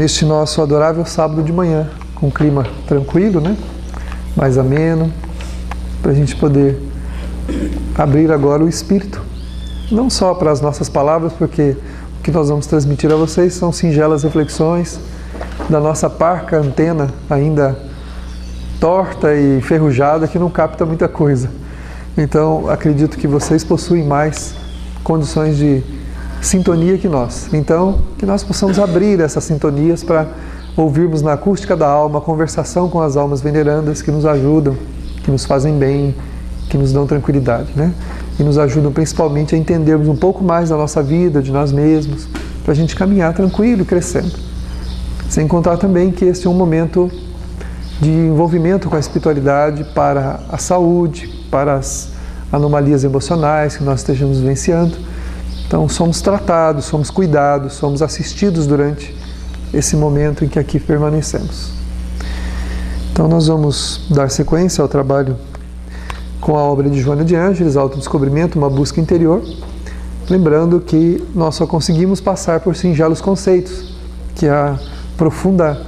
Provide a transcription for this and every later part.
neste nosso adorável sábado de manhã, com um clima tranquilo, né? Mais ameno, para a gente poder abrir agora o Espírito, não só para as nossas palavras, porque o que nós vamos transmitir a vocês são singelas reflexões da nossa parca antena, ainda torta e enferrujada, que não capta muita coisa. Então, acredito que vocês possuem mais condições de sintonia que nós. Então, que nós possamos abrir essas sintonias para ouvirmos na acústica da alma a conversação com as almas venerandas que nos ajudam, que nos fazem bem, que nos dão tranquilidade, né? E nos ajudam principalmente a entendermos um pouco mais da nossa vida, de nós mesmos, para a gente caminhar tranquilo e crescendo. Sem contar também que este é um momento de envolvimento com a espiritualidade para a saúde, para as anomalias emocionais que nós estejamos vivenciando. Então, somos tratados, somos cuidados, somos assistidos durante esse momento em que aqui permanecemos. Então, nós vamos dar sequência ao trabalho com a obra de Joana de Ângeles, Autodescobrimento, uma busca interior, lembrando que nós só conseguimos passar por singelos conceitos que a profunda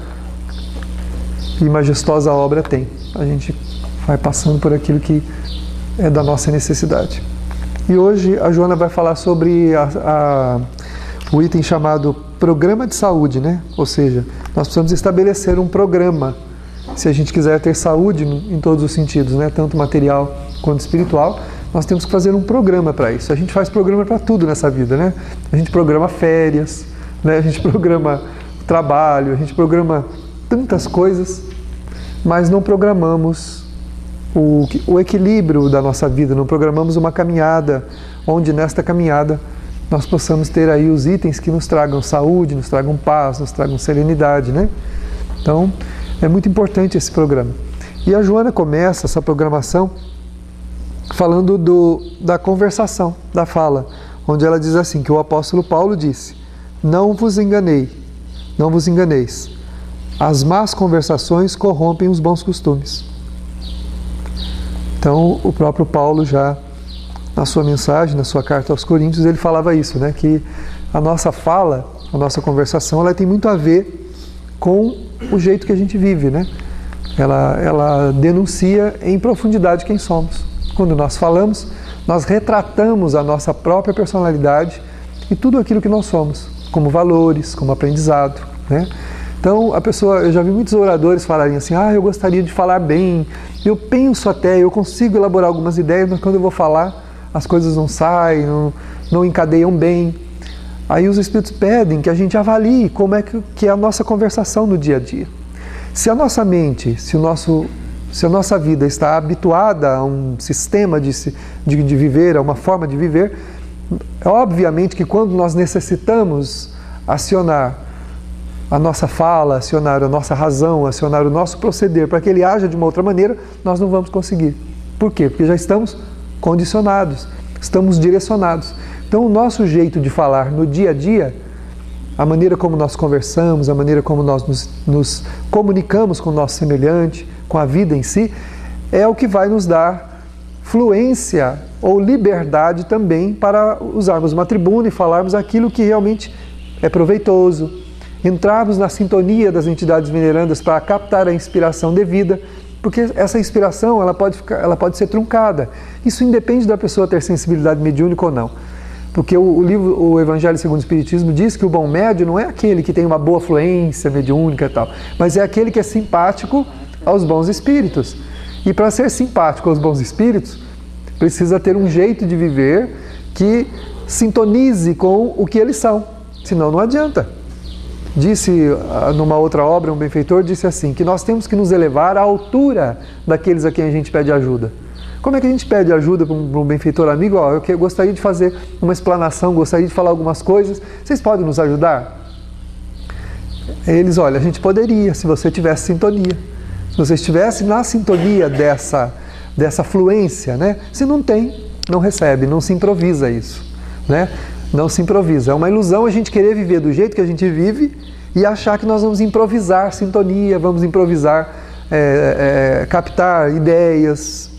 e majestosa obra tem. A gente vai passando por aquilo que é da nossa necessidade. E hoje a Joana vai falar sobre o item chamado Programa de Saúde, né? Ou seja, nós precisamos estabelecer um programa se a gente quiser ter saúde em todos os sentidos, né? Tanto material quanto espiritual, nós temos que fazer um programa para isso. A gente faz programa para tudo nessa vida, né? A gente programa férias, né? A gente programa trabalho, a gente programa tantas coisas, mas não programamos o equilíbrio da nossa vida, não programamos uma caminhada, onde nesta caminhada nós possamos ter aí os itens que nos tragam saúde, nos tragam paz, nos tragam serenidade, né? Então, é muito importante esse programa. E a Joana começa essa programação falando da conversação, da fala, onde ela diz assim, que o apóstolo Paulo disse: não vos enganeis, as más conversações corrompem os bons costumes. Então, o próprio Paulo já, na sua mensagem, na sua carta aos Coríntios, ele falava isso, né? Que a nossa fala, a nossa conversação, ela tem muito a ver com o jeito que a gente vive, né? Ela denuncia em profundidade quem somos. Quando nós falamos, nós retratamos a nossa própria personalidade e tudo aquilo que nós somos, como valores, como aprendizado, né? Então, eu já vi muitos oradores falarem assim, eu gostaria de falar bem, eu penso até, eu consigo elaborar algumas ideias, mas quando eu vou falar, as coisas não saem, não encadeiam bem. Aí os Espíritos pedem que a gente avalie como é que é a nossa conversação no dia a dia. Se a nossa mente, se a nossa vida está habituada a um sistema de viver, a uma forma de viver, é obviamente que quando nós necessitamos acionar a nossa fala, acionar a nossa razão, acionar o nosso proceder para que ele haja de uma outra maneira, nós não vamos conseguir. Por quê? Porque já estamos condicionados, estamos direcionados. Então, o nosso jeito de falar no dia a dia, a maneira como nós conversamos, a maneira como nós nos comunicamos com o nosso semelhante, com a vida em si, é o que vai nos dar fluência ou liberdade também para usarmos uma tribuna e falarmos aquilo que realmente é proveitoso, entrarmos na sintonia das entidades venerandas para captar a inspiração devida, porque essa inspiração ela pode ser truncada. Isso independe da pessoa ter sensibilidade mediúnica ou não. Porque o Evangelho segundo o Espiritismo diz que o bom médium não é aquele que tem uma boa fluência mediúnica e tal, mas é aquele que é simpático aos bons espíritos. E para ser simpático aos bons espíritos, precisa ter um jeito de viver que sintonize com o que eles são, senão não adianta. Disse numa outra obra, um benfeitor disse assim, que nós temos que nos elevar à altura daqueles a quem a gente pede ajuda. Como é que a gente pede ajuda para um benfeitor amigo? Eu gostaria de fazer uma explanação, gostaria de falar algumas coisas, vocês podem nos ajudar? Eles, olha, a gente poderia, se você tivesse sintonia. Se você estivesse na sintonia dessa fluência, né? Se não tem, não recebe, não se improvisa isso, né? Não se improvisa. É uma ilusão a gente querer viver do jeito que a gente vive e achar que nós vamos improvisar sintonia, vamos improvisar, captar ideias.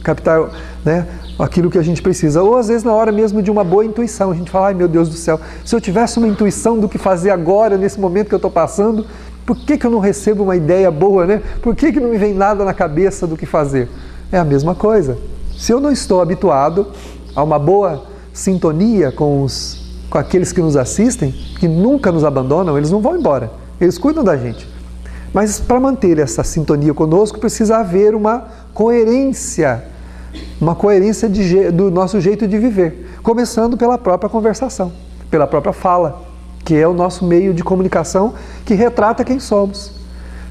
captar, né, aquilo que a gente precisa. Ou às vezes na hora mesmo de uma boa intuição, a gente fala, ai meu Deus do céu, se eu tivesse uma intuição do que fazer agora, nesse momento que eu estou passando, por que eu não recebo uma ideia boa, né? Por que não me vem nada na cabeça do que fazer? É a mesma coisa. Se eu não estou habituado a uma boa sintonia com aqueles que nos assistem, que nunca nos abandonam, eles não vão embora, eles cuidam da gente. Mas para manter essa sintonia conosco, precisa haver uma coerência do nosso jeito de viver, começando pela própria conversação, pela própria fala, que é o nosso meio de comunicação que retrata quem somos.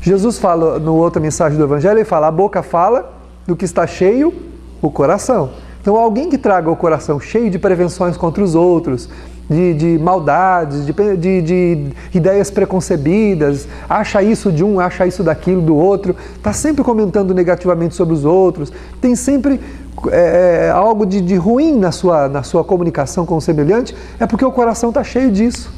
Jesus fala, no outra mensagem do Evangelho, ele fala, a boca fala do que está cheio o coração. Então alguém que traga o coração cheio de prevenções contra os outros, de maldades, de ideias preconcebidas, acha isso de um, acha isso daquilo do outro, está sempre comentando negativamente sobre os outros, tem sempre algo de ruim na sua comunicação com o semelhante, é porque o coração está cheio disso,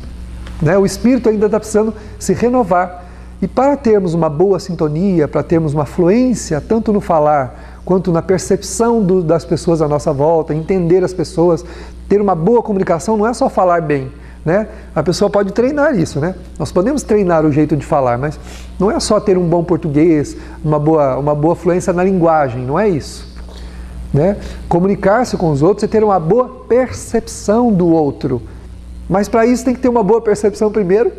né? O espírito ainda está precisando se renovar. E para termos uma boa sintonia, para termos uma fluência, tanto no falar quanto na percepção das pessoas à nossa volta, entender as pessoas, ter uma boa comunicação não é só falar bem, né? A pessoa pode treinar isso, né? Nós podemos treinar o jeito de falar, mas não é só ter um bom português, uma boa fluência na linguagem, não é isso, né? Comunicar-se com os outros é ter uma boa percepção do outro, mas para isso tem que ter uma boa percepção primeiro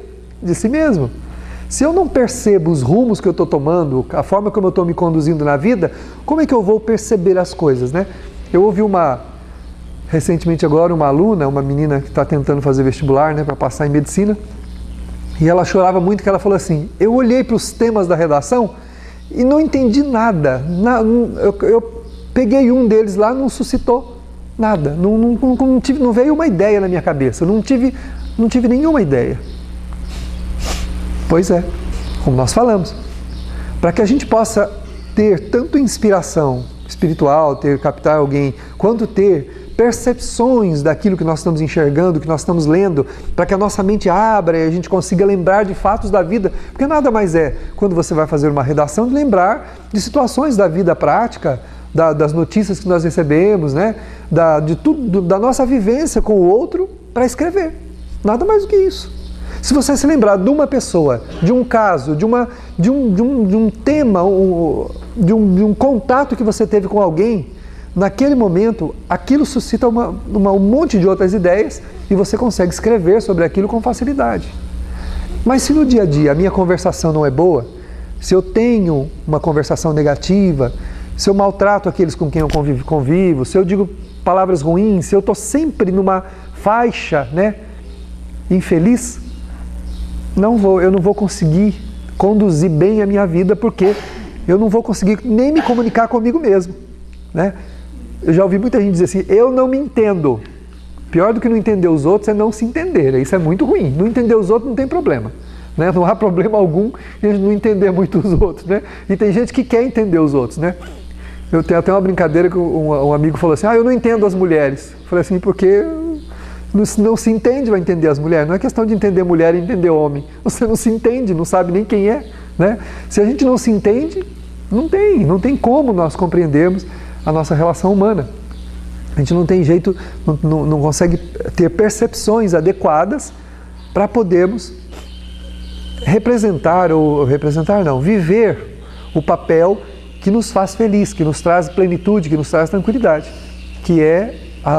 de si mesmo. Se eu não percebo os rumos que eu estou tomando, a forma como eu estou me conduzindo na vida, como é que eu vou perceber as coisas, né? Eu ouvi recentemente agora, uma aluna, uma menina que está tentando fazer vestibular, né, para passar em medicina, e ela chorava muito, que ela falou assim, eu olhei para os temas da redação e não entendi nada. Eu peguei um deles lá, não suscitou nada, não veio uma ideia na minha cabeça, não tive nenhuma ideia. Pois é, como nós falamos, para que a gente possa ter tanto inspiração espiritual, captar alguém, quanto ter percepções daquilo que nós estamos enxergando, que nós estamos lendo, para que a nossa mente abra e a gente consiga lembrar de fatos da vida, porque nada mais é, quando você vai fazer uma redação, de lembrar de situações da vida prática, das notícias que nós recebemos, né? De tudo, da nossa vivência com o outro, para escrever, nada mais do que isso. Se você se lembrar de uma pessoa, de um caso, de um tema, de um contato que você teve com alguém, naquele momento, aquilo suscita um monte de outras ideias e você consegue escrever sobre aquilo com facilidade. Mas se no dia a dia a minha conversação não é boa, se eu tenho uma conversação negativa, se eu maltrato aqueles com quem eu convivo, se eu digo palavras ruins, se eu estou sempre numa faixa, né, infeliz, eu não vou conseguir conduzir bem a minha vida, porque eu não vou conseguir nem me comunicar comigo mesmo, né? Eu já ouvi muita gente dizer assim, eu não me entendo. Pior do que não entender os outros é não se entender, isso é muito ruim. Não entender os outros não tem problema, né? Não há problema algum em não entender muito os outros, né? E tem gente que quer entender os outros, né? Eu tenho até uma brincadeira que um amigo falou assim, eu não entendo as mulheres. Eu falei assim, porque não se entende vai entender as mulheres, não é questão de entender mulher e entender homem, você não se entende, não sabe nem quem é, né? Se a gente não se entende, não tem como nós compreendermos a nossa relação humana, a gente não tem jeito, não consegue ter percepções adequadas para podermos viver o papel que nos faz feliz, que nos traz plenitude, que nos traz tranquilidade, que é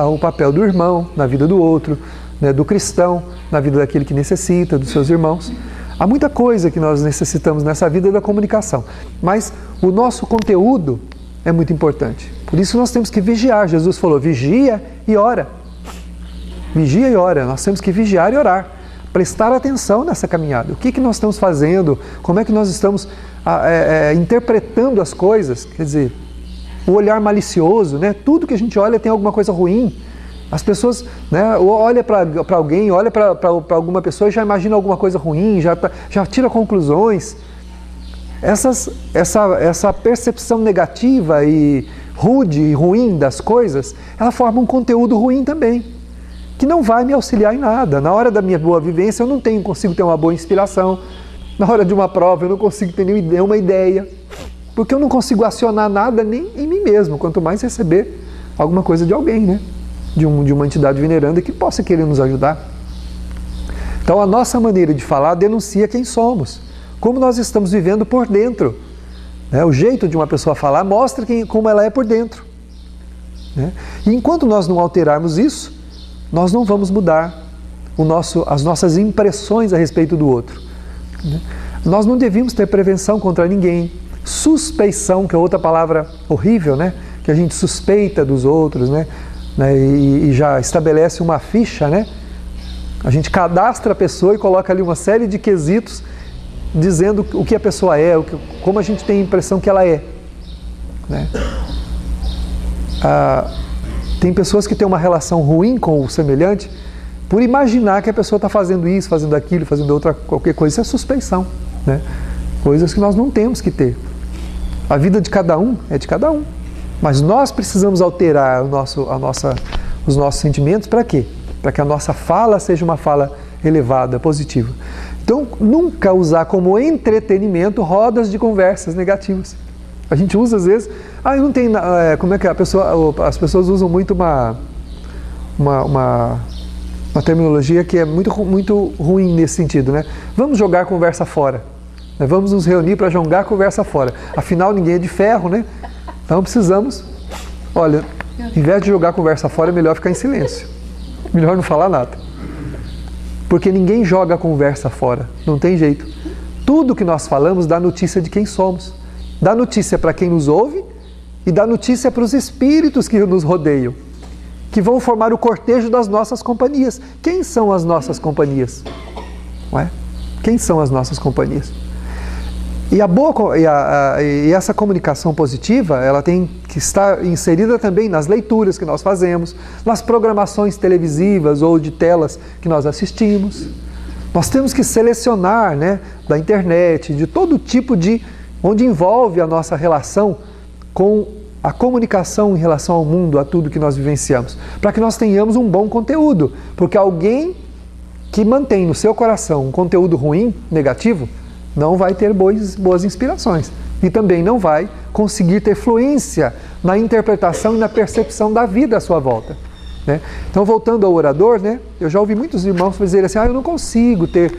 o papel do irmão na vida do outro, né, do cristão na vida daquele que necessita, dos seus irmãos. Há muita coisa que nós necessitamos nessa vida da comunicação, mas o nosso conteúdo é muito importante. Por isso nós temos que vigiar. Jesus falou, vigia e ora. Vigia e ora. Nós temos que vigiar e orar. Prestar atenção nessa caminhada. O que nós estamos fazendo? Como é que nós estamos interpretando as coisas? Quer dizer, o olhar malicioso, né? Tudo que a gente olha tem alguma coisa ruim. As pessoas, né, olham para alguém, olham para alguma pessoa e já imagina alguma coisa ruim, já tira conclusões. Essa percepção negativa e rude e ruim das coisas, ela forma um conteúdo ruim também, que não vai me auxiliar em nada. Na hora da minha boa vivência eu não consigo ter uma boa inspiração. Na hora de uma prova eu não consigo ter nenhuma ideia. Porque eu não consigo acionar nada nem em mim mesmo, quanto mais receber alguma coisa de alguém, né? De uma entidade veneranda que possa querer nos ajudar. Então a nossa maneira de falar denuncia quem somos, como nós estamos vivendo por dentro. O jeito de uma pessoa falar mostra como ela é por dentro. E enquanto nós não alterarmos isso, nós não vamos mudar as nossas impressões a respeito do outro. Nós não devíamos ter prevenção contra ninguém. Suspeição, que é outra palavra horrível, né? Que a gente suspeita dos outros, né? E já estabelece uma ficha, né? A gente cadastra a pessoa e coloca ali uma série de quesitos dizendo o que a pessoa é, como a gente tem a impressão que ela é. Tem pessoas que têm uma relação ruim com o semelhante por imaginar que a pessoa está fazendo isso, fazendo aquilo, fazendo qualquer coisa. Isso é suspeição, né? Coisas que nós não temos que ter. A vida de cada um é de cada um. Mas nós precisamos alterar os nossos sentimentos para quê? Para que a nossa fala seja uma fala elevada, positiva. Então, nunca usar como entretenimento rodas de conversas negativas. A gente usa às vezes... não tem... como é que as pessoas usam muito uma terminologia que é muito, muito ruim nesse sentido, né? Vamos jogar a conversa fora. Vamos nos reunir para jogar a conversa fora. Afinal, ninguém é de ferro, né? Então precisamos... Olha, em vez de jogar a conversa fora, é melhor ficar em silêncio. Melhor não falar nada. Porque ninguém joga a conversa fora. Não tem jeito. Tudo que nós falamos dá notícia de quem somos. Dá notícia para quem nos ouve e dá notícia para os espíritos que nos rodeiam, que vão formar o cortejo das nossas companhias. Quem são as nossas companhias? Quem são as nossas companhias? E essa comunicação positiva, ela tem que estar inserida também nas leituras que nós fazemos, nas programações televisivas ou de telas que nós assistimos. Nós temos que selecionar, né, da internet, de todo tipo onde envolve a nossa relação com a comunicação em relação ao mundo, a tudo que nós vivenciamos, para que nós tenhamos um bom conteúdo. Porque alguém que mantém no seu coração um conteúdo ruim, negativo, não vai ter boas inspirações. E também não vai conseguir ter fluência na interpretação e na percepção da vida à sua volta. Então, voltando ao orador, né, eu já ouvi muitos irmãos dizerem assim, eu não consigo ter...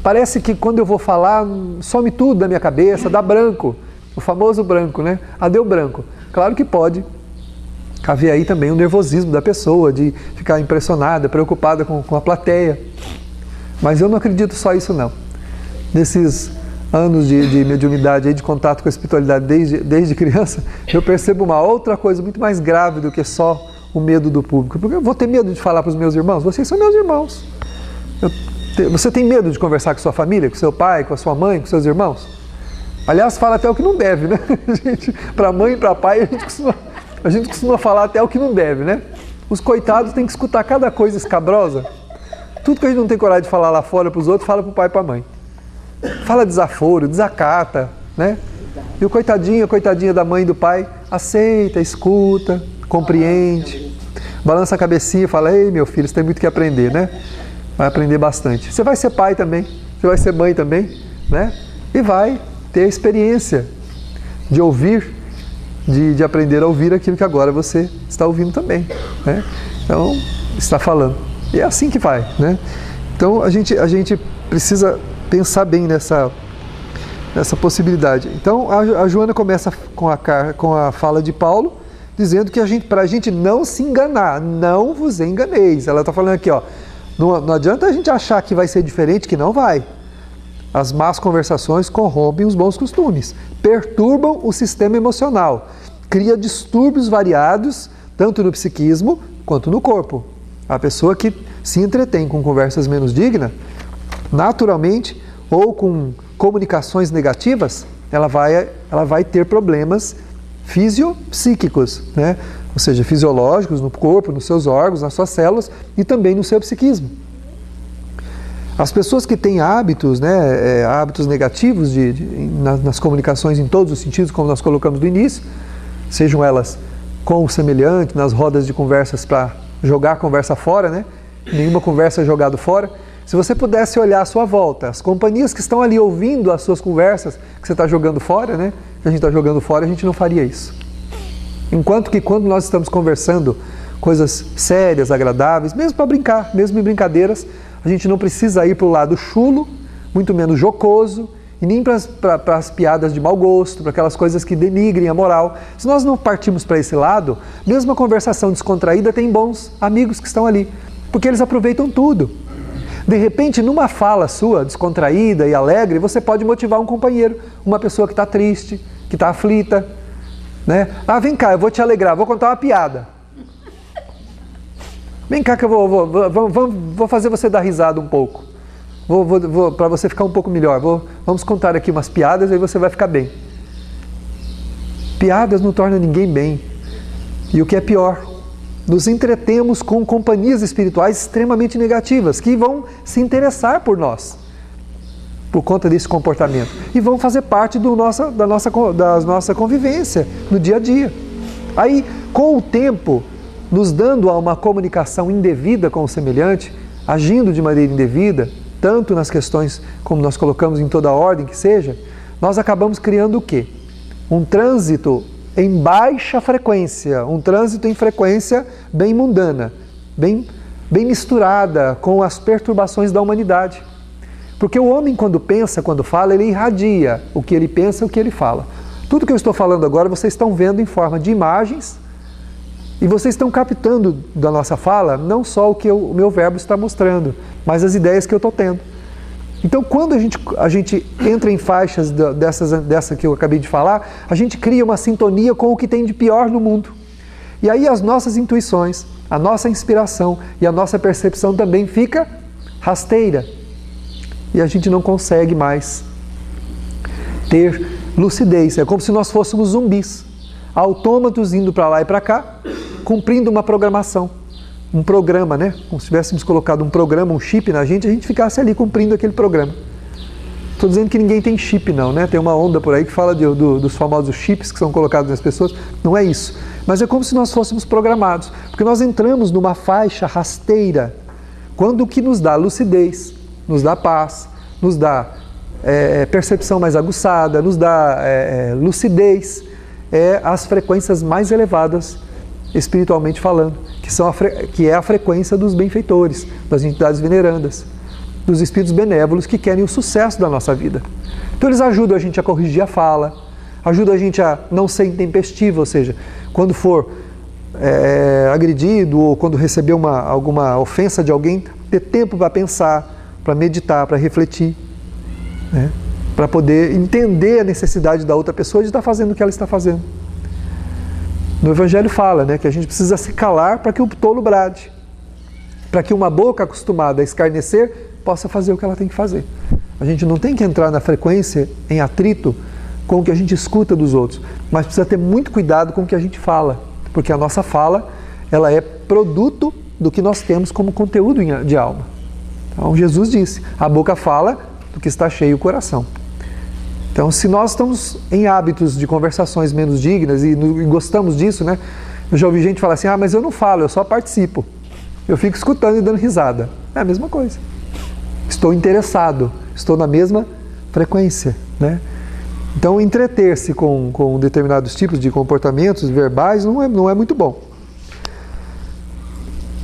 Parece que quando eu vou falar, some tudo da minha cabeça, dá branco. O famoso branco, né? Deu branco. Claro que pode haver aí também o nervosismo da pessoa, de ficar impressionada, preocupada com a plateia. Mas eu não acredito só isso, não. Nesses anos de mediunidade, de contato com a espiritualidade desde criança, eu percebo uma outra coisa muito mais grave do que só o medo do público. Porque eu vou ter medo de falar para os meus irmãos? Vocês são meus irmãos. Você tem medo de conversar com sua família, com seu pai, com a sua mãe, com seus irmãos? Aliás, fala até o que não deve, né? Para mãe e para pai, a gente costuma falar até o que não deve, né? Os coitados têm que escutar cada coisa escabrosa. Tudo que a gente não tem coragem de falar lá fora para os outros, fala para o pai e para a mãe. Fala desaforo, desacata, né? E o coitadinho, a coitadinha da mãe e do pai aceita, escuta, compreende, balança a cabecinha e fala, ei meu filho, você tem muito que aprender, né? Vai aprender bastante. Você vai ser pai também, você vai ser mãe também, né? E vai ter a experiência de ouvir, de aprender a ouvir aquilo que agora você está ouvindo também, né? Então, está falando. E é assim que vai, né? Então, a gente precisa pensar bem nessa possibilidade. Então, a Joana começa com a fala de Paulo, dizendo que para a gente não se enganar, não vos enganeis. Ela está falando aqui, não adianta a gente achar que vai ser diferente, que não vai. As más conversações corrompem os bons costumes, perturbam o sistema emocional, cria distúrbios variados, tanto no psiquismo quanto no corpo. A pessoa que se entretém com conversas menos dignas, naturalmente, ou com comunicações negativas, ela vai ter problemas fisiopsíquicos, né? Ou seja, fisiológicos no corpo, nos seus órgãos, nas suas células e também no seu psiquismo. As pessoas que têm hábitos, né, hábitos negativos nas comunicações em todos os sentidos, como nós colocamos no início, sejam elas com o semelhante, nas rodas de conversas para jogar a conversa fora, né? Nenhuma conversa é jogada fora. Se você pudesse olhar à sua volta, as companhias que estão ali ouvindo as suas conversas, que você está jogando fora, né? Que a gente está jogando fora, a gente não faria isso. Enquanto que quando nós estamos conversando coisas sérias, agradáveis, mesmo para brincar, mesmo em brincadeiras, a gente não precisa ir para o lado chulo, muito menos jocoso, e nem para as piadas de mau gosto, para aquelas coisas que denigrem a moral. Se nós não partimos para esse lado, mesmo a conversação descontraída tem bons amigos que estão ali, porque eles aproveitam tudo. De repente, numa fala sua, descontraída e alegre, você pode motivar um companheiro, uma pessoa que está triste, que está aflita, né? Ah, vem cá, eu vou te alegrar, vou contar uma piada. Vem cá que eu vou fazer você dar risada um pouco. Para você ficar um pouco melhor. Vamos contar aqui umas piadas e aí você vai ficar bem. Piadas não tornam ninguém bem. E o que é pior, nos entretemos com companhias espirituais extremamente negativas, que vão se interessar por nós, por conta desse comportamento, e vão fazer parte da nossa convivência no dia a dia. Aí, com o tempo, nos dando a uma comunicação indevida com o semelhante, agindo de maneira indevida, tanto nas questões como nós colocamos em toda a ordem que seja, nós acabamos criando o quê? Um trânsito em baixa frequência, um trânsito em frequência bem mundana, bem misturada com as perturbações da humanidade. Porque o homem, quando pensa, quando fala, ele irradia o que ele pensa, o que ele fala. Tudo que eu estou falando agora, vocês estão vendo em forma de imagens, e vocês estão captando da nossa fala não só o que o meu verbo está mostrando, mas as ideias que eu estou tendo. Então, quando a gente entra em faixas dessa que eu acabei de falar, a gente cria uma sintonia com o que tem de pior no mundo. E aí as nossas intuições, a nossa inspiração e a nossa percepção também fica rasteira. E a gente não consegue mais ter lucidez. É como se nós fôssemos zumbis, autômatos indo para lá e para cá, cumprindo uma programação. Um programa, né? Como se tivéssemos colocado um programa, um chip na gente, a gente ficasse ali cumprindo aquele programa. Estou dizendo que ninguém tem chip não, né? Tem uma onda por aí que fala dos famosos chips que são colocados nas pessoas. Não é isso. Mas é como se nós fôssemos programados. Porque nós entramos numa faixa rasteira. Quando o que nos dá lucidez, nos dá paz, nos dá percepção mais aguçada, nos dá lucidez, as frequências mais elevadas, espiritualmente falando, que é a frequência dos benfeitores, das entidades venerandas, dos espíritos benévolos que querem o sucesso da nossa vida. Então eles ajudam a gente a corrigir a fala, ajudam a gente a não ser intempestivo, ou seja, quando for agredido ou quando receber alguma ofensa de alguém, ter tempo para pensar, para meditar, para refletir, né? Para poder entender a necessidade da outra pessoa de estar fazendo o que ela está fazendo. No Evangelho fala, né, que a gente precisa se calar para que o tolo brade, para que uma boca acostumada a escarnecer possa fazer o que ela tem que fazer. A gente não tem que entrar na frequência em atrito com o que a gente escuta dos outros, mas precisa ter muito cuidado com o que a gente fala, porque a nossa fala, ela é produto do que nós temos como conteúdo de alma. Então Jesus disse, a boca fala do que está cheio o coração. Então, se nós estamos em hábitos de conversações menos dignas e gostamos disso, né? Eu já ouvi gente falar assim, mas eu não falo, eu só participo. Eu fico escutando e dando risada. É a mesma coisa. Estou interessado, estou na mesma frequência, né? Então, entreter-se com determinados tipos de comportamentos verbais não é muito bom.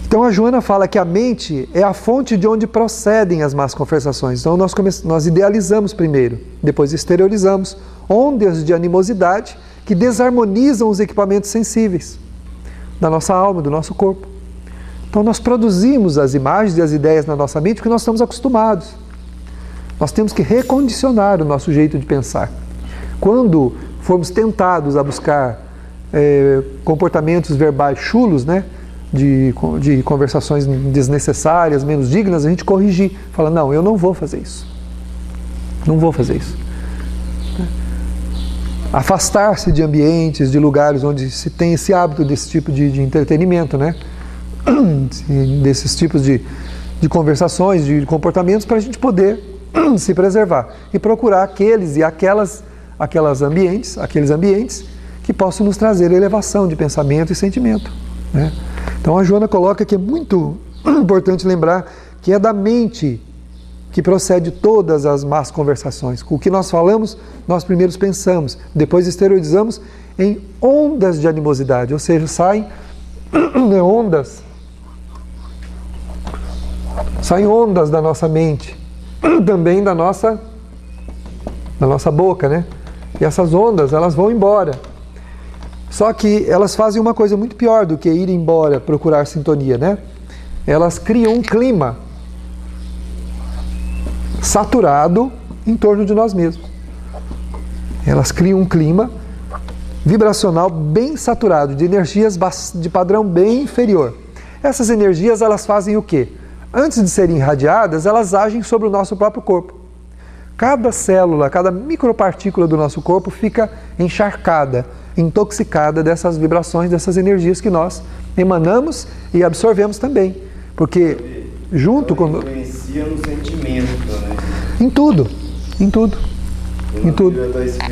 Então, a Joana fala que a mente é a fonte de onde procedem as más conversações. Então, nós idealizamos primeiro, depois exteriorizamos ondas de animosidade que desarmonizam os equipamentos sensíveis da nossa alma, do nosso corpo. Então, nós produzimos as imagens e as ideias na nossa mente porque nós estamos acostumados. Nós temos que recondicionar o nosso jeito de pensar. Quando formos tentados a buscar comportamentos verbais chulos, né? De conversações desnecessárias, menos dignas, a gente corrigir. Fala, não, eu não vou fazer isso. Não vou fazer isso. Afastar-se de ambientes, de lugares onde se tem esse hábito desse tipo de entretenimento, né? Desses tipos de conversações, de comportamentos, para a gente poder se preservar. E procurar aqueles e aqueles ambientes que possam nos trazer elevação de pensamento e sentimento, né? Então a Joana coloca que é muito importante lembrar que é da mente que procede todas as más conversações. O que nós falamos, nós primeiros pensamos, depois exteriorizamos em ondas de animosidade, ou seja, saem ondas da nossa mente, também da nossa boca, né? E essas ondas, elas vão embora. Só que elas fazem uma coisa muito pior do que ir embora, procurar sintonia, né? Elas criam um clima saturado em torno de nós mesmos. Elas criam um clima vibracional bem saturado, de energias de padrão bem inferior. Essas energias, elas fazem o quê? Antes de serem irradiadas, elas agem sobre o nosso próprio corpo. Cada célula, cada micropartícula do nosso corpo fica encharcada, intoxicada dessas vibrações, dessas energias que nós emanamos e absorvemos também. Porque junto com... influencia no sentimento, né? Em tudo. Em tudo. Em tudo. O que está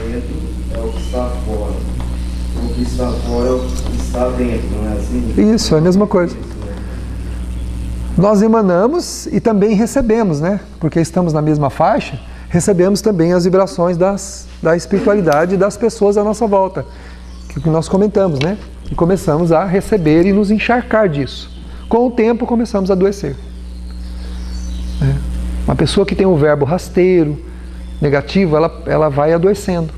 dentro é o que está fora. O que está fora é o que está dentro, não é assim? Isso, é a mesma coisa. Nós emanamos e também recebemos, né? Porque estamos na mesma faixa, recebemos também as vibrações da espiritualidade das pessoas à nossa volta, que nós comentamos, né? E começamos a receber e nos encharcar disso. Com o tempo começamos a adoecer. Uma pessoa que tem um verbo rasteiro, negativo, ela vai adoecendo.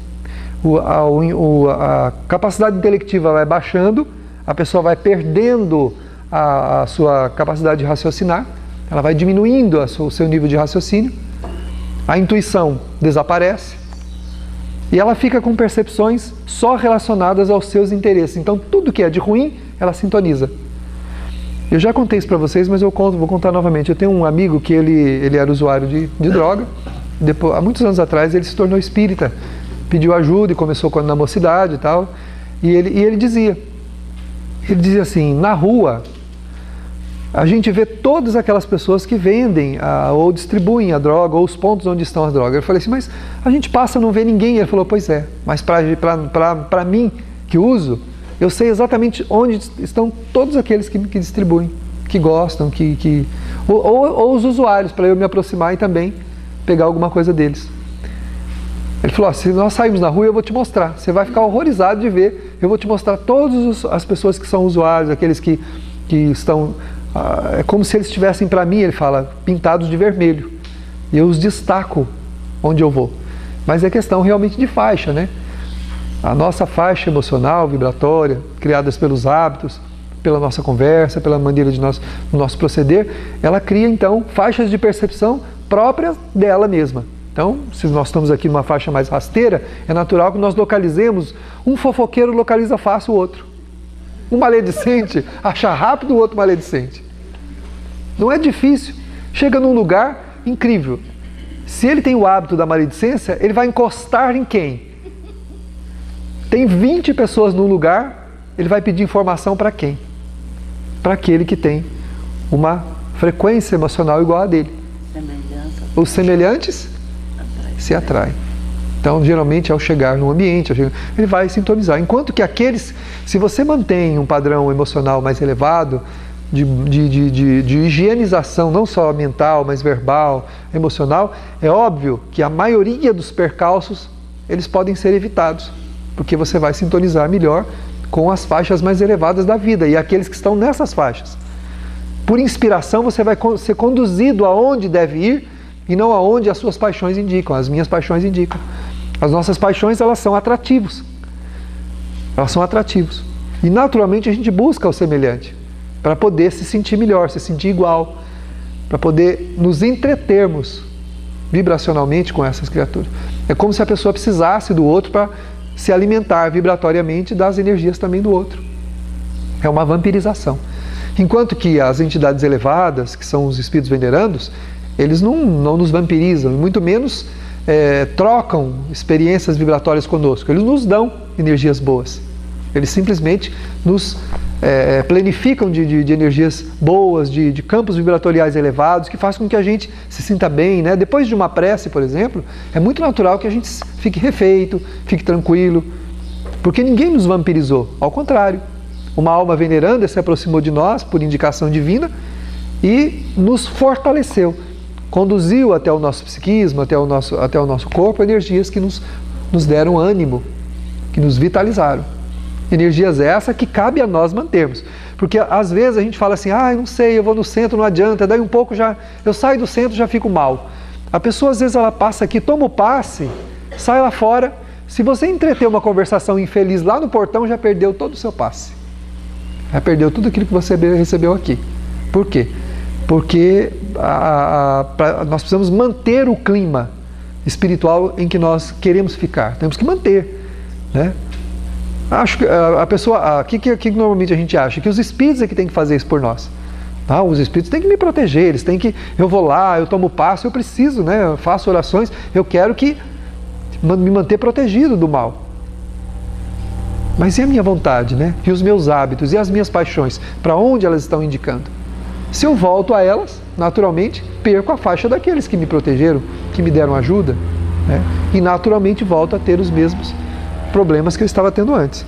A capacidade intelectiva vai baixando, a pessoa vai perdendo a sua capacidade de raciocinar, ela vai diminuindo o seu nível de raciocínio, a intuição desaparece e ela fica com percepções só relacionadas aos seus interesses. Então tudo que é de ruim, ela sintoniza. Eu já contei isso para vocês, mas vou contar novamente. Eu tenho um amigo que ele era usuário de droga. Depois, há muitos anos atrás ele se tornou espírita, pediu ajuda e começou na mocidade e tal. E ele dizia assim, na rua a gente vê todas aquelas pessoas que vendem ou distribuem a droga, ou os pontos onde estão as drogas. Eu falei assim, mas a gente passa e não vê ninguém. Ele falou, pois é, mas para mim que uso, eu sei exatamente onde estão todos aqueles que distribuem, que gostam, ou os usuários, para eu me aproximar e também pegar alguma coisa deles. Ele falou, se nós sairmos na rua eu vou te mostrar, você vai ficar horrorizado de ver, eu vou te mostrar todas as pessoas que são usuários, aqueles que estão, é como se eles estivessem para mim, ele fala, pintados de vermelho, e eu os destaco onde eu vou. Mas é questão realmente de faixa, né? A nossa faixa emocional, vibratória, criadas pelos hábitos, pela nossa conversa, pela maneira do nosso proceder, ela cria então faixas de percepção próprias dela mesma. Então, se nós estamos aqui numa faixa mais rasteira, é natural que nós localizemos, um fofoqueiro localiza fácil o outro. Um maledicente acha rápido o outro maledicente. Não é difícil. Chega num lugar incrível. Se ele tem o hábito da maledicência, ele vai encostar em quem? Tem 20 pessoas num lugar, ele vai pedir informação para quem? Para aquele que tem uma frequência emocional igual a dele. Os semelhantes se atraem. Então, geralmente, ao chegar num ambiente, ele vai sintonizar. Enquanto que aqueles, se você mantém um padrão emocional mais elevado, de higienização, não só mental, mas verbal, emocional, é óbvio que a maioria dos percalços, eles podem ser evitados, porque você vai sintonizar melhor com as faixas mais elevadas da vida, e aqueles que estão nessas faixas. Por inspiração, você vai ser conduzido aonde deve ir, e não aonde as suas paixões indicam, as minhas paixões indicam. As nossas paixões, elas são atrativos. Elas são atrativos. E naturalmente a gente busca o semelhante, para poder se sentir melhor, se sentir igual, para poder nos entretermos vibracionalmente com essas criaturas. É como se a pessoa precisasse do outro para se alimentar vibratoriamente das energias também do outro. É uma vampirização. Enquanto que as entidades elevadas, que são os espíritos venerandos, eles não nos vampirizam, muito menos trocam experiências vibratórias conosco. Eles nos dão energias boas. Eles simplesmente nos planificam de energias boas, de campos vibratoriais elevados, que fazem com que a gente se sinta bem, né? Depois de uma prece, por exemplo, é muito natural que a gente fique refeito, fique tranquilo, porque ninguém nos vampirizou. Ao contrário, uma alma veneranda se aproximou de nós por indicação divina e nos fortaleceu. conduziu até o nosso psiquismo, até o nosso corpo, energias que nos deram ânimo, que nos vitalizaram. Energias essas que cabe a nós mantermos. Porque às vezes a gente fala assim, não sei, eu vou no centro, não adianta, daí um pouco eu saio do centro, já fico mal. A pessoa às vezes ela passa aqui, toma o passe, sai lá fora. Se você entreter uma conversação infeliz lá no portão, já perdeu todo o seu passe. Já perdeu tudo aquilo que você recebeu aqui. Por quê? Porque nós precisamos manter o clima espiritual em que nós queremos ficar. Temos que manter, né? Acho que a pessoa... O que normalmente a gente acha? Que os espíritos é que tem que fazer isso por nós. Os espíritos têm que me proteger, eles têm que... Eu vou lá, eu tomo passo, eu preciso, né? Eu faço orações, eu quero me manter protegido do mal. Mas e a minha vontade, né? E os meus hábitos, e as minhas paixões? Para onde elas estão indicando? Se eu volto a elas, naturalmente, perco a faixa daqueles que me protegeram, que me deram ajuda, né? E naturalmente volto a ter os mesmos problemas que eu estava tendo antes.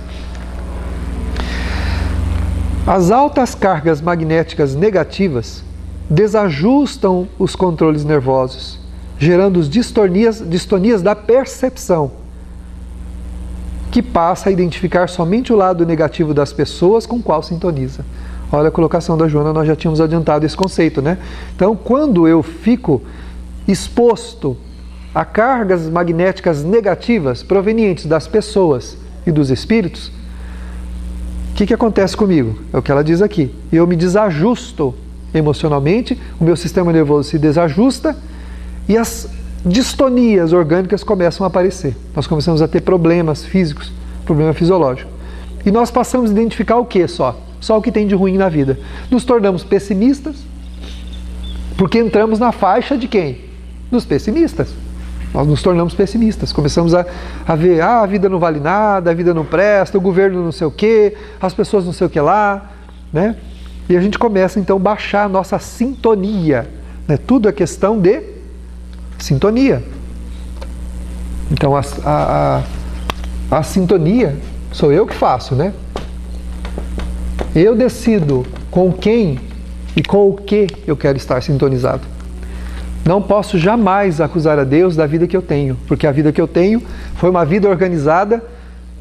As altas cargas magnéticas negativas desajustam os controles nervosos, gerando distonias da percepção, que passa a identificar somente o lado negativo das pessoas com o qual sintoniza. Olha a colocação da Joana, nós já tínhamos adiantado esse conceito, né? Então, quando eu fico exposto a cargas magnéticas negativas provenientes das pessoas e dos espíritos, o que acontece comigo? É o que ela diz aqui. Eu me desajusto emocionalmente, o meu sistema nervoso se desajusta e as distonias orgânicas começam a aparecer. Nós começamos a ter problemas físicos, problema fisiológico. E nós passamos a identificar o que só? Só o que tem de ruim na vida. Nos tornamos pessimistas, porque entramos na faixa de quem? Dos pessimistas. Nós nos tornamos pessimistas, começamos a ver, a vida não vale nada, a vida não presta, o governo não sei o quê, as pessoas não sei o que lá, né? E a gente começa então a baixar a nossa sintonia, né? Tudo é questão de sintonia. Então a sintonia sou eu que faço, né? Eu decido com quem e com o que eu quero estar sintonizado. Não posso jamais acusar a Deus da vida que eu tenho, porque a vida que eu tenho foi uma vida organizada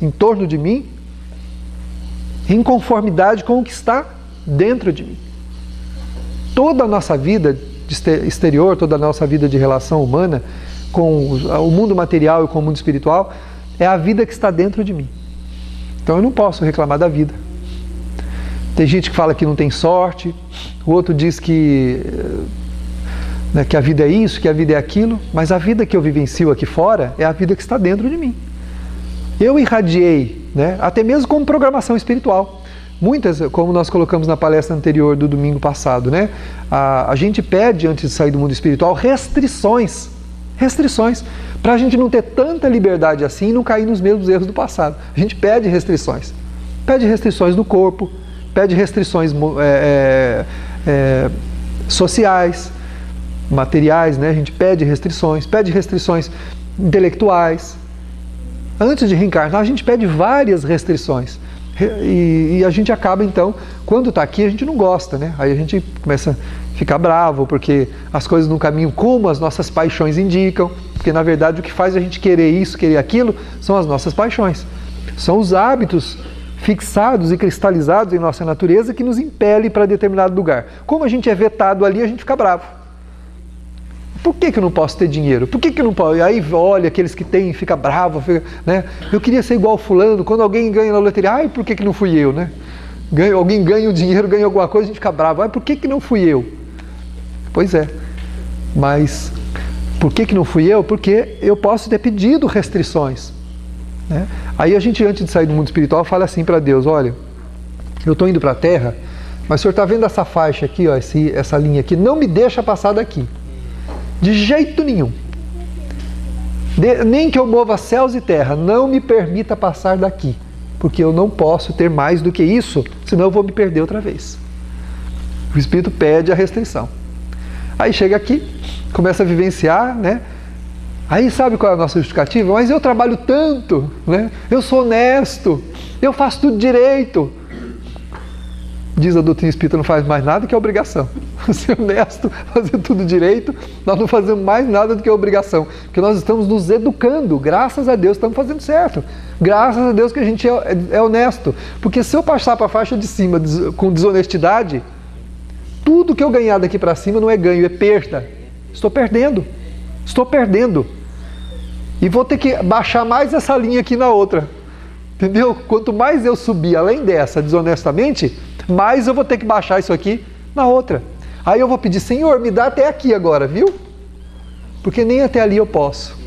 em torno de mim, em conformidade com o que está dentro de mim. Toda a nossa vida exterior, toda a nossa vida de relação humana com o mundo material e com o mundo espiritual é a vida que está dentro de mim. Então eu não posso reclamar da vida. Tem gente que fala que não tem sorte, o outro diz que a vida é isso, que a vida é aquilo, mas a vida que eu vivencio aqui fora é a vida que está dentro de mim. Eu irradiei, né, até mesmo como programação espiritual. Muitas, como nós colocamos na palestra anterior do domingo passado, né, a gente pede, antes de sair do mundo espiritual, restrições, para a gente não ter tanta liberdade assim e não cair nos mesmos erros do passado. A gente pede restrições no corpo, pede restrições sociais, materiais, né? A gente pede restrições intelectuais. Antes de reencarnar, a gente pede várias restrições. E a gente acaba, então, quando está aqui, a gente não gosta, né? Aí a gente começa a ficar bravo, porque as coisas não caminham como as nossas paixões indicam, porque, na verdade, o que faz a gente querer isso, querer aquilo, são as nossas paixões. São os hábitos fixados e cristalizados em nossa natureza que nos impelem para determinado lugar. Como a gente é vetado ali, a gente fica bravo. Por que eu não posso ter dinheiro? Por que eu não posso? E aí olha aqueles que têm, fica bravo, né? Eu queria ser igual fulano. Quando alguém ganha na loteria, por que não fui eu, né? Alguém ganha o dinheiro, ganha alguma coisa, a gente fica bravo. Por que não fui eu? Pois é. Mas por que não fui eu? Porque eu posso ter pedido restrições, né? Aí a gente, antes de sair do mundo espiritual, fala assim para Deus: olha, eu estou indo para a Terra, mas o senhor está vendo essa faixa aqui, ó, essa linha aqui, não me deixa passar daqui. De jeito nenhum. Nem que eu mova céus e terra, não me permita passar daqui, porque eu não posso ter mais do que isso, senão eu vou me perder outra vez. O Espírito pede a restrição. Aí chega aqui, começa a vivenciar, né? Aí sabe qual é a nossa justificativa? Mas eu trabalho tanto, né? Eu sou honesto, eu faço tudo direito. diz a doutrina espírita, não faz mais nada que é obrigação. Ser honesto, fazer tudo direito, nós não fazemos mais nada do que obrigação. Porque nós estamos nos educando, graças a Deus estamos fazendo certo. Graças a Deus que a gente é honesto. Porque se eu passar para a faixa de cima com desonestidade, tudo que eu ganhar daqui para cima não é ganho, é perda. Estou perdendo. Estou perdendo. E vou ter que baixar mais essa linha aqui na outra. Entendeu? Quanto mais eu subir além dessa desonestamente, mais eu vou ter que baixar isso aqui na outra. Aí eu vou pedir, Senhor, me dá até aqui agora, viu? Porque nem até ali eu posso.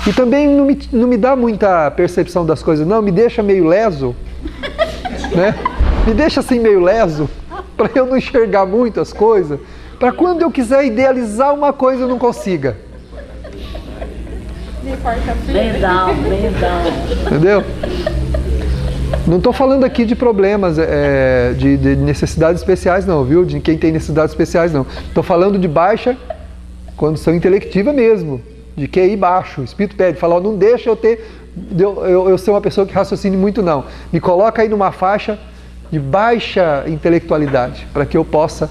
E também não me dá muita percepção das coisas, não, me deixa meio leso, né? Me deixa assim meio leso, para eu não enxergar muito as coisas, para quando eu quiser idealizar uma coisa eu não consiga. Legal. Entendeu? Não estou falando aqui de problemas, de necessidades especiais não, viu? De quem tem necessidades especiais não. Estou falando de baixa condição intelectiva mesmo, de QI baixo. O Espírito pede, fala, não deixa eu ser uma pessoa que raciocine muito não. Me coloca aí numa faixa de baixa intelectualidade, para que eu possa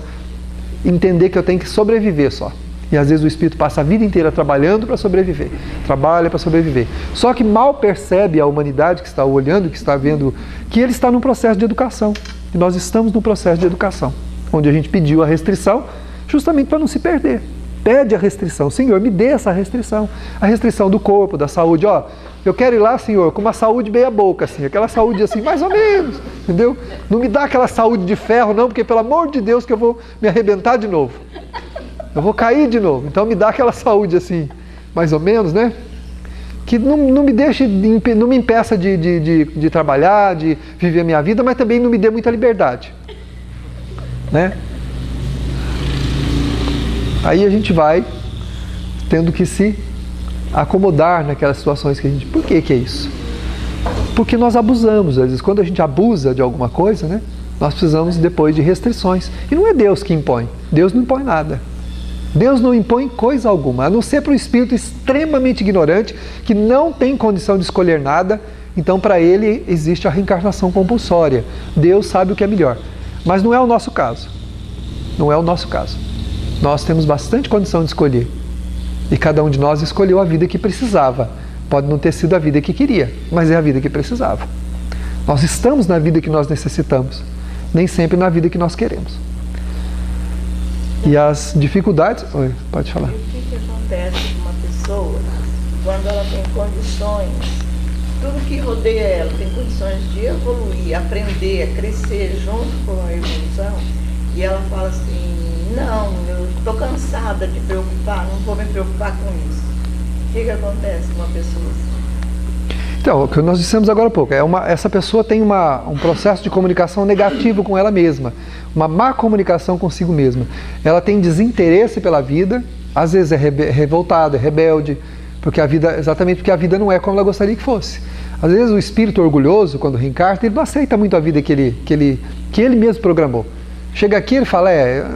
entender que eu tenho que sobreviver só. E às vezes o Espírito passa a vida inteira trabalhando para sobreviver. Trabalha para sobreviver. Só que mal percebe a humanidade que está olhando, que está vendo, que ele está num processo de educação. E nós estamos num processo de educação, onde a gente pediu a restrição justamente para não se perder. Pede a restrição. Senhor, me dê essa restrição. A restrição do corpo, da saúde. Ó, eu quero ir lá, Senhor, com uma saúde meia boca, assim. Aquela saúde assim, mais ou menos. Entendeu? Não me dá aquela saúde de ferro, não, porque pelo amor de Deus que eu vou me arrebentar de novo. Eu vou cair de novo, então me dá aquela saúde assim, mais ou menos, né? Que não me deixe, não me impeça de trabalhar, de viver a minha vida, mas também não me dê muita liberdade, né? Aí a gente vai tendo que se acomodar naquelas situações que a gente... Por que é isso? Porque nós abusamos, às vezes, quando a gente abusa de alguma coisa, né? Nós precisamos depois de restrições. E não é Deus que impõe, Deus não impõe nada. Deus não impõe coisa alguma, a não ser para um espírito extremamente ignorante, que não tem condição de escolher nada, então para ele existe a reencarnação compulsória. Deus sabe o que é melhor. Mas não é o nosso caso. Não é o nosso caso. Nós temos bastante condição de escolher. E cada um de nós escolheu a vida que precisava. Pode não ter sido a vida que queria, mas é a vida que precisava. Nós estamos na vida que nós necessitamos, nem sempre na vida que nós queremos. E as dificuldades... Oi, pode falar. E o que acontece com uma pessoa quando ela tem condições, tudo que rodeia ela tem condições de evoluir, aprender, crescer junto com a evolução, e ela fala assim, não, eu estou cansada de preocupar, não vou me preocupar com isso. O que acontece com uma pessoa assim? Então, o que nós dissemos agora há pouco, essa pessoa tem um processo de comunicação negativo com ela mesma, uma má comunicação consigo mesma. Ela tem desinteresse pela vida, às vezes é revoltada, é rebelde, exatamente porque a vida não é como ela gostaria que fosse. Às vezes o espírito orgulhoso, quando reencarna, ele não aceita muito a vida que ele mesmo programou. Chega aqui e ele fala,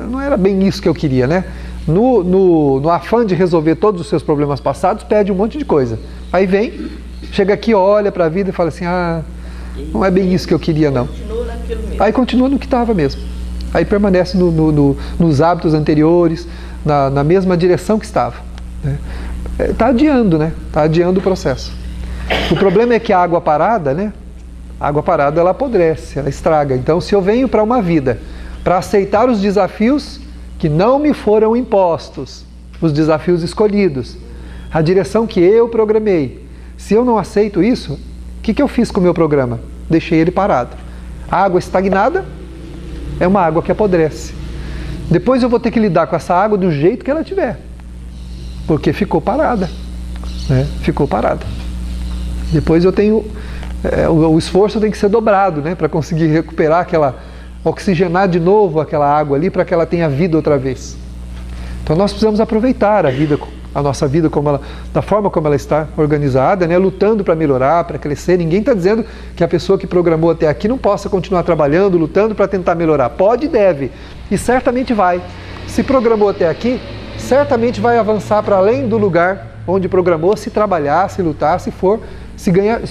não era bem isso que eu queria, né? No afã de resolver todos os seus problemas passados, pede um monte de coisa. Aí vem... Chega aqui, olha para a vida e fala assim, não é bem isso que eu queria não. Continua naquilo mesmo. Aí continua no que estava mesmo. Aí permanece nos hábitos anteriores, na mesma direção que estava. Está adiando, né? Está adiando o processo. O problema é que a água parada, né? A água parada ela apodrece, ela estraga. Então se eu venho para uma vida, para aceitar os desafios que não me foram impostos, os desafios escolhidos, a direção que eu programei, se eu não aceito isso, o que eu fiz com o meu programa? Deixei ele parado. A água estagnada é uma água que apodrece. Depois eu vou ter que lidar com essa água do jeito que ela tiver. Porque ficou parada. Né? Ficou parada. Depois eu tenho... o esforço tem que ser dobrado, né? Para conseguir recuperar oxigenar de novo aquela água ali, para que ela tenha vida outra vez. Então nós precisamos aproveitar a nossa vida da forma como ela está organizada, né? Lutando para melhorar, para crescer. Ninguém está dizendo que a pessoa que programou até aqui não possa continuar trabalhando, lutando para tentar melhorar. Pode e deve. E certamente vai. Se programou até aqui, certamente vai avançar para além do lugar onde programou, se trabalhar, se lutar, se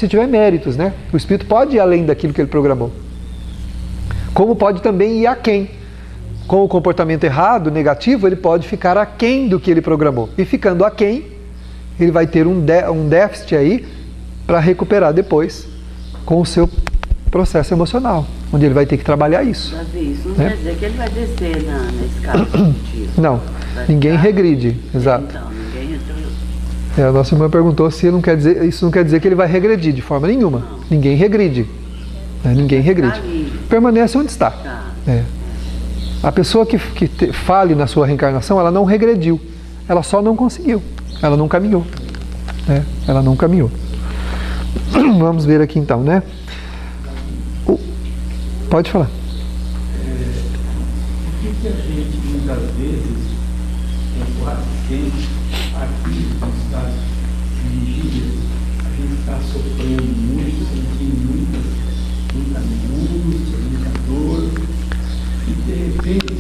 tiver méritos, né? O espírito pode ir além daquilo que ele programou. Como pode também ir aquém. Com o comportamento errado, negativo, ele pode ficar aquém do que ele programou. E ficando aquém, ele vai ter um déficit aí para recuperar depois com o seu processo emocional, onde ele vai ter que trabalhar isso. Isso não quer dizer que ele vai descer na escala positiva. Não, ninguém regride, exato. Então, ninguém entrou. A nossa irmã perguntou se isso não quer dizer que ele vai regredir de forma nenhuma. Não. Ninguém regride. Ninguém regride. Permanece onde está. A pessoa que fale na sua reencarnação, ela não regrediu. Ela só não conseguiu. Ela não caminhou. Ela não caminhou. Vamos ver aqui então, né? Pode falar. Por que a gente muitas vezes quase sempre aqui nos estados de vigília, a gente está sofrendo muito, sentindo muita angústia, muita dor, e de repente,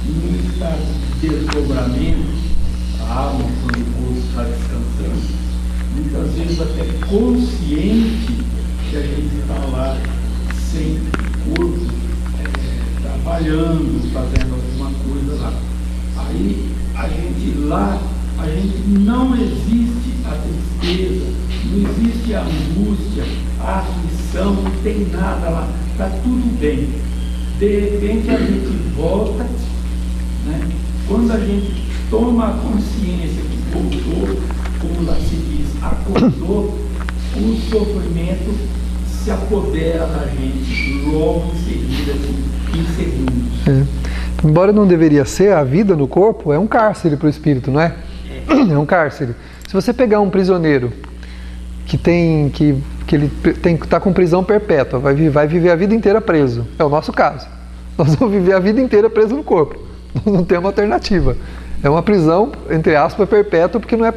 num estado de desdobramento, a alma, quando o corpo está descansando, muitas vezes até consciente que a gente está lá sem corpo, trabalhando, fazendo alguma coisa lá. Aí a gente não existe a tristeza, não existe a angústia, a aflição, não tem nada lá, está tudo bem. De repente a gente volta, né? Quando a gente toma a consciência que voltou, como lá se diz, acordou, o sofrimento se apodera da gente logo em seguida, em segundos. Embora não deveria ser, a vida no corpo é um cárcere para o espírito, não é? É um cárcere. Se você pegar um prisioneiro que está com prisão perpétua, vai viver a vida inteira preso. É o nosso caso. Nós vamos viver a vida inteira preso no corpo. Nós não temos alternativa. É uma prisão, entre aspas, perpétua, porque não é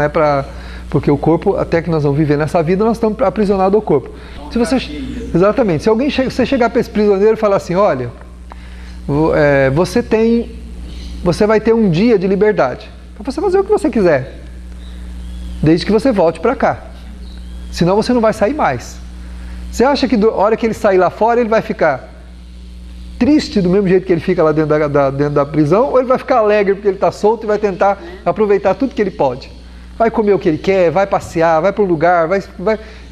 para porque o corpo, até que nós vamos viver nessa vida, nós estamos aprisionados ao corpo. Se você, exatamente. Se você chegar para esse prisioneiro e falar assim, olha, você vai ter um dia de liberdade. Para você fazer o que você quiser. Desde que você volte para cá. Senão você não vai sair mais. Você acha que a hora que ele sair lá fora, ele vai ficar triste do mesmo jeito que ele fica lá dentro da prisão, ou ele vai ficar alegre porque ele está solto e vai tentar aproveitar tudo que ele pode? Vai comer o que ele quer, vai passear, vai para um lugar,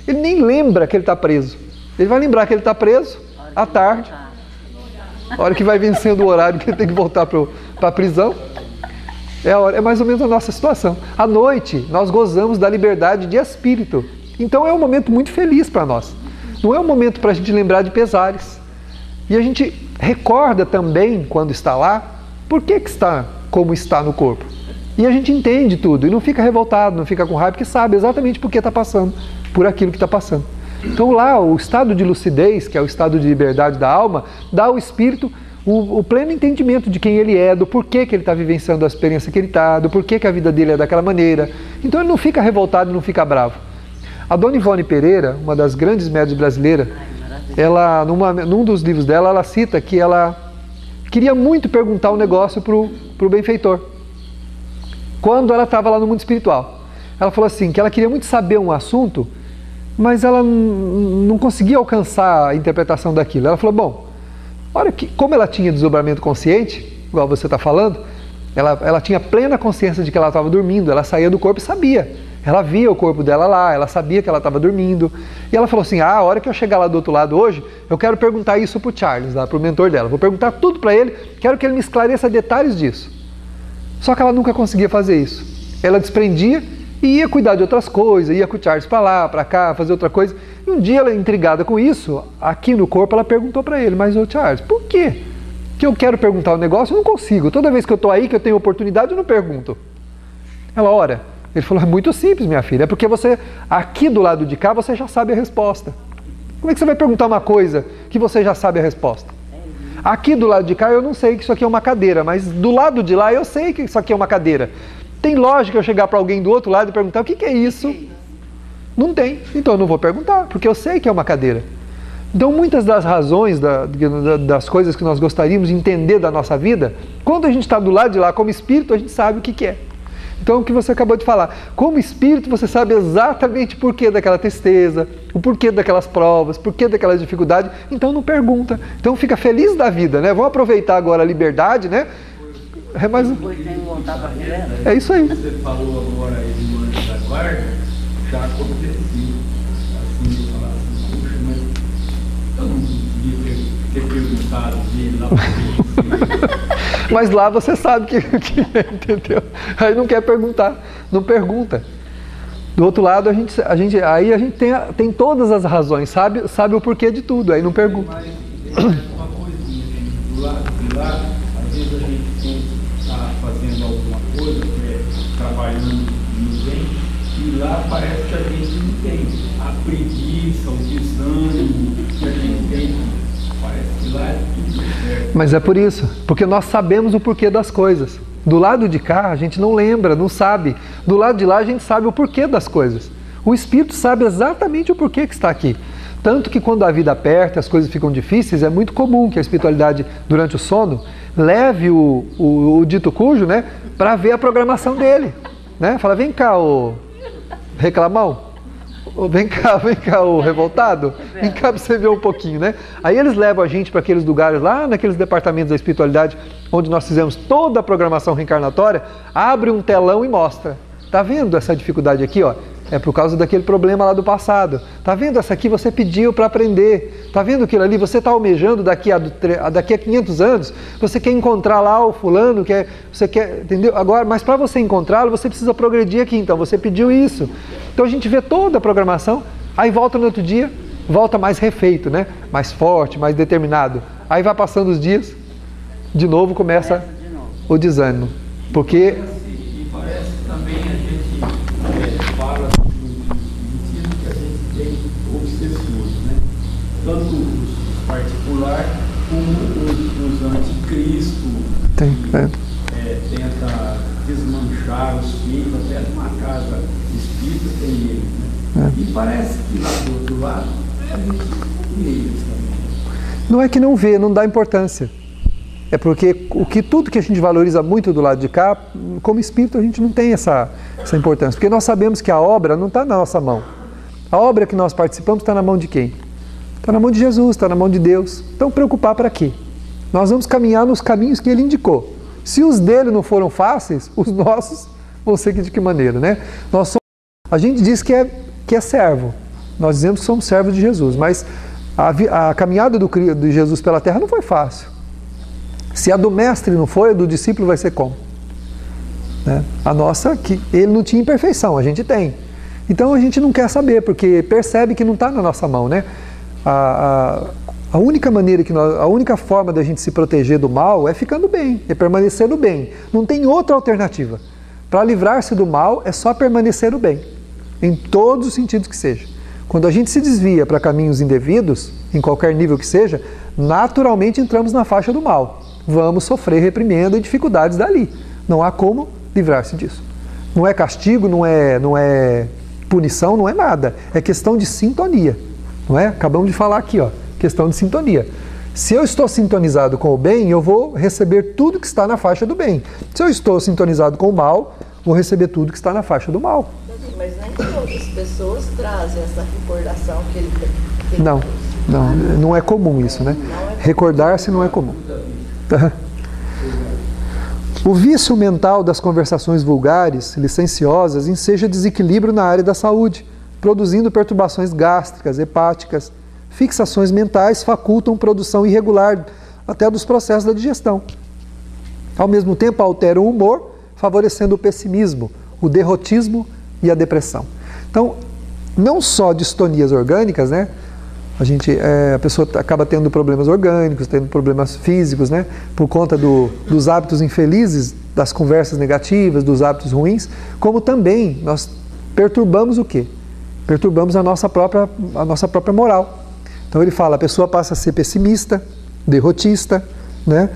ele nem lembra que ele está preso. Ele vai lembrar que ele está preso à tarde, a hora que vai vencendo o horário que ele tem que voltar para a prisão. É mais ou menos a nossa situação. À noite, nós gozamos da liberdade de espírito. Então é um momento muito feliz para nós. Não é um momento para a gente lembrar de pesares. E a gente recorda também, quando está lá, por que está como está no corpo. E a gente entende tudo, e não fica revoltado, não fica com raiva, porque sabe exatamente por que está passando, por aquilo que está passando. Então lá, o estado de lucidez, que é o estado de liberdade da alma, dá ao espírito o pleno entendimento de quem ele é, do porquê que ele está vivenciando a experiência que ele está, do porquê que a vida dele é daquela maneira. Então ele não fica revoltado, não fica bravo. A Dona Ivone Pereira, uma das grandes médiuns brasileiras, ela, num dos livros dela, ela cita que ela queria muito perguntar um negócio para o benfeitor, quando ela estava lá no mundo espiritual. Ela falou assim, que ela queria muito saber um assunto, mas ela não conseguia alcançar a interpretação daquilo. Ela falou, bom, como ela tinha desdobramento consciente, igual você está falando, ela tinha plena consciência de que ela estava dormindo, ela saía do corpo e sabia. Ela via o corpo dela lá, ela sabia que ela estava dormindo. E ela falou assim, a hora que eu chegar lá do outro lado hoje, eu quero perguntar isso para o Charles, para o mentor dela. Vou perguntar tudo para ele, quero que ele me esclareça detalhes disso. Só que ela nunca conseguia fazer isso. Ela desprendia e ia cuidar de outras coisas, ia com o Charles para lá, para cá, fazer outra coisa. E um dia ela, intrigada com isso, aqui no corpo, ela perguntou para ele, mas ô Charles, por quê que eu quero perguntar um negócio e não consigo? Toda vez que eu estou aí, que eu tenho oportunidade, eu não pergunto. Ela, ora, ele falou, é muito simples, minha filha, é porque você, aqui do lado de cá, você já sabe a resposta. Como é que você vai perguntar uma coisa que você já sabe a resposta? Aqui do lado de cá eu não sei que isso aqui é uma cadeira, mas do lado de lá eu sei que isso aqui é uma cadeira. Tem lógica eu chegar para alguém do outro lado e perguntar o que é isso? Não tem, então eu não vou perguntar, porque eu sei que é uma cadeira. Então muitas das razões das coisas que nós gostaríamos de entender da nossa vida, quando a gente está do lado de lá como espírito, a gente sabe o que é. Então, o que você acabou de falar, como espírito você sabe exatamente o porquê daquela tristeza, o porquê daquelas provas, o porquê daquela dificuldade, então não pergunta. Então fica feliz da vida, né? Vamos aproveitar agora a liberdade, né? É isso aí. Você falou agora aí do anjo da guarda, já aconteceu. Assim, de falar assim, puxa, mas eu não podia ter perguntado dele lá para Mas lá você sabe que é, entendeu? Aí não quer perguntar, não pergunta. Do outro lado, a gente tem todas as razões, sabe o porquê de tudo, aí não pergunta. Mas uma coisinha, do lado de lá, às vezes a gente está fazendo alguma coisa, trabalhando no bem, e lá parece que a gente não tem a preguiça, o desânimo que a gente tem. Parece que lá é tudo certo. Mas é por isso, porque nós sabemos o porquê das coisas. Do lado de cá a gente não lembra, não sabe. Do lado de lá a gente sabe o porquê das coisas. O Espírito sabe exatamente o porquê que está aqui. Tanto que quando a vida aperta, as coisas ficam difíceis, é muito comum que a espiritualidade, durante o sono, leve o dito cujo, né, para ver a programação dele. Né? Fala, vem cá, o reclamão. Vem cá, o revoltado. Vem cá para você ver um pouquinho, né? Aí eles levam a gente para aqueles lugares lá, naqueles departamentos da espiritualidade, onde nós fizemos toda a programação reencarnatória, abre um telão e mostra. Tá vendo essa dificuldade aqui, ó? É por causa daquele problema lá do passado. Tá vendo essa aqui? Você pediu para aprender. Tá vendo aquilo ali? Você está almejando daqui a 500 anos. Você quer encontrar lá o fulano, você quer, entendeu? Agora, mas para você encontrá-lo, você precisa progredir aqui. Então você pediu isso. Então a gente vê toda a programação. Aí volta no outro dia, volta mais refeito, né? Mais forte, mais determinado. Aí vai passando os dias, de novo começa o desânimo, porque parece também a gente fala do ensino que a gente tem obsessores, né? Tanto os particulares como os anticristo, tenta desmanchar os filhos, até numa casa espírita tem eles, né? E parece que lá do outro lado a gente vê eles também. Não é que não vê, não dá importância. É porque tudo que a gente valoriza muito do lado de cá, como espírito a gente não tem essa importância. Porque nós sabemos que a obra não está na nossa mão. A obra que nós participamos está na mão de quem? Está na mão de Jesus, está na mão de Deus. Então preocupar para quê? Nós vamos caminhar nos caminhos que Ele indicou. Se os dele não foram fáceis, os nossos vão ser de que maneira, né? A gente diz que é servo. Nós dizemos que somos servos de Jesus. Mas a caminhada de Jesus pela terra não foi fácil. Se a do mestre não foi, a do discípulo vai ser como? Né? A nossa, que ele não tinha imperfeição, a gente tem. Então a gente não quer saber, porque percebe que não está na nossa mão, né? A única maneira a única forma da gente se proteger do mal é ficando bem, é permanecer no bem. Não tem outra alternativa. Para livrar-se do mal é só permanecer no bem, em todos os sentidos que seja. Quando a gente se desvia para caminhos indevidos, em qualquer nível que seja, naturalmente entramos na faixa do mal. Vamos sofrer reprimenda e dificuldades dali. Não há como livrar-se disso. Não é castigo, não é punição, não é nada. É questão de sintonia. Não é? Acabamos de falar aqui, ó, questão de sintonia. Se eu estou sintonizado com o bem, eu vou receber tudo que está na faixa do bem. Se eu estou sintonizado com o mal, vou receber tudo que está na faixa do mal. Mas nem todas as pessoas trazem essa recordação que ele tem. Não é comum isso, né? Recordar-se não é comum. O vício mental das conversações vulgares, licenciosas, enseja desequilíbrio na área da saúde, produzindo perturbações gástricas, hepáticas. Fixações mentais facultam produção irregular até dos processos da digestão. Ao mesmo tempo, alteram o humor, favorecendo o pessimismo, o derrotismo e a depressão. Então, não só distonias orgânicas, né? A pessoa acaba tendo problemas orgânicos, tendo problemas físicos, né? Por conta dos hábitos infelizes, das conversas negativas, dos hábitos ruins, como também nós perturbamos o quê? Perturbamos a nossa própria moral. Então ele fala, a pessoa passa a ser pessimista, derrotista, né?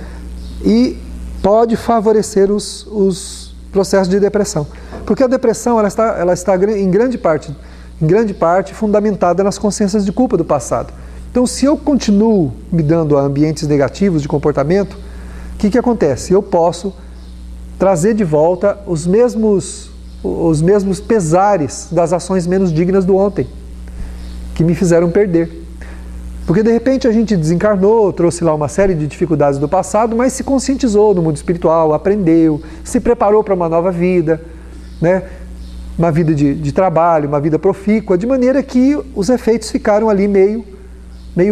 E pode favorecer os processos de depressão. Porque a depressão ela está em grande parte fundamentada nas consciências de culpa do passado. Então, se eu continuo me dando a ambientes negativos de comportamento, o que acontece? Eu posso trazer de volta os mesmos pesares das ações menos dignas do ontem, que me fizeram perder. Porque de repente a gente desencarnou, trouxe lá uma série de dificuldades do passado, mas se conscientizou no mundo espiritual, aprendeu, se preparou para uma nova vida, né? Uma vida de trabalho, uma vida profícua, de maneira que os efeitos ficaram ali meio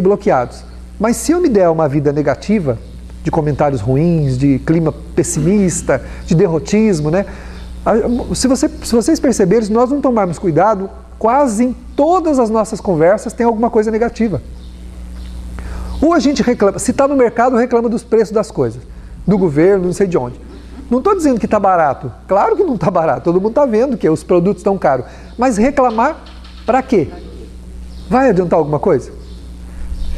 bloqueados. Mas se eu me der uma vida negativa, de comentários ruins, de clima pessimista, de derrotismo, né? Se vocês perceberem, se nós não tomarmos cuidado, quase em todas as nossas conversas tem alguma coisa negativa. Ou a gente reclama, se está no mercado, reclama dos preços das coisas, do governo, não sei de onde. Não estou dizendo que está barato, claro que não está barato, todo mundo está vendo que os produtos estão caros. Mas reclamar para quê? Vai adiantar alguma coisa?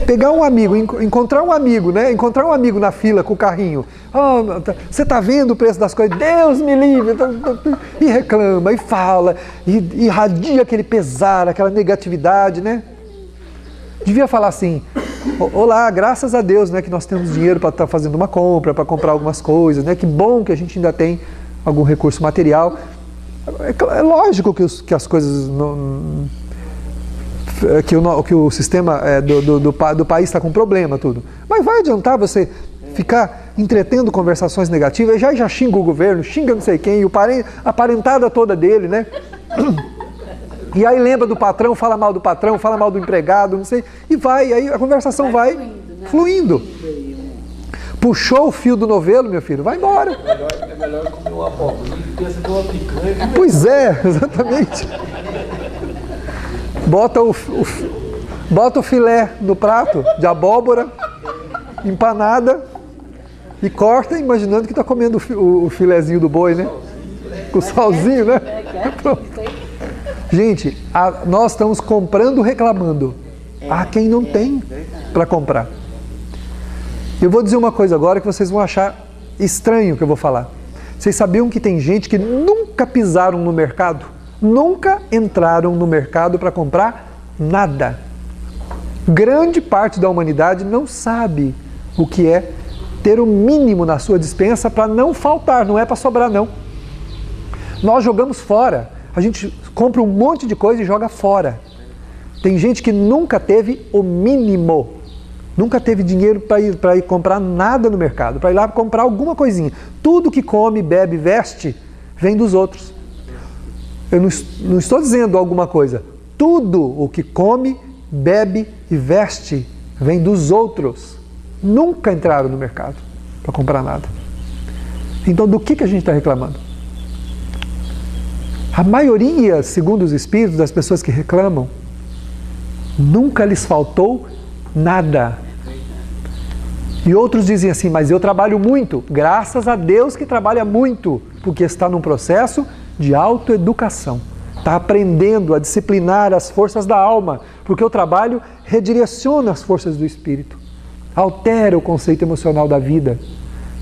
Pegar um amigo, encontrar um amigo, né? Encontrar um amigo na fila com o carrinho. Oh, você está vendo o preço das coisas? Deus me livre! E reclama, e fala, e irradia aquele pesar, aquela negatividade, né? Devia falar assim: olá, graças a Deus, né, que nós temos dinheiro para estar fazendo uma compra, para comprar algumas coisas, né? Que bom que a gente ainda tem algum recurso material. É lógico que as coisas não... que o sistema do país está com problema, tudo. Mas vai adiantar você ficar entretendo conversações negativas? Já xinga o governo, xinga não sei quem, a parentada toda dele, né? E aí lembra do patrão, fala mal do empregado, não sei, e aí a conversação vai fluindo. Puxou o fio do novelo, meu filho, vai embora. É melhor comer uma abóbora do que você uma picanha. Pois é, exatamente. Bota o filé no prato de abóbora, empanada, e corta imaginando que está comendo o filézinho do boi, né? Com salzinho, né? Pronto. Gente, nós estamos comprando reclamando. Há quem não tem para comprar. Eu vou dizer uma coisa agora que vocês vão achar estranho que eu vou falar. Vocês sabiam que tem gente que nunca pisaram no mercado? Nunca entraram no mercado para comprar nada. Grande parte da humanidade não sabe o que é ter o mínimo na sua despensa para não faltar, não é para sobrar não. Nós jogamos fora. A gente compra um monte de coisa e joga fora. Tem gente que nunca teve o mínimo. Nunca teve dinheiro para ir comprar nada no mercado, para ir lá comprar alguma coisinha. Tudo que come, bebe, veste, vem dos outros. Eu não estou dizendo alguma coisa. Tudo o que come, bebe e veste vem dos outros. Nunca entraram no mercado para comprar nada. Então, do que a gente está reclamando? A maioria, segundo os espíritos, das pessoas que reclamam, nunca lhes faltou nada. E outros dizem assim: mas eu trabalho muito. Graças a Deus que trabalha muito, porque está num processo de autoeducação. Está aprendendo a disciplinar as forças da alma, porque o trabalho redireciona as forças do espírito, altera o conceito emocional da vida.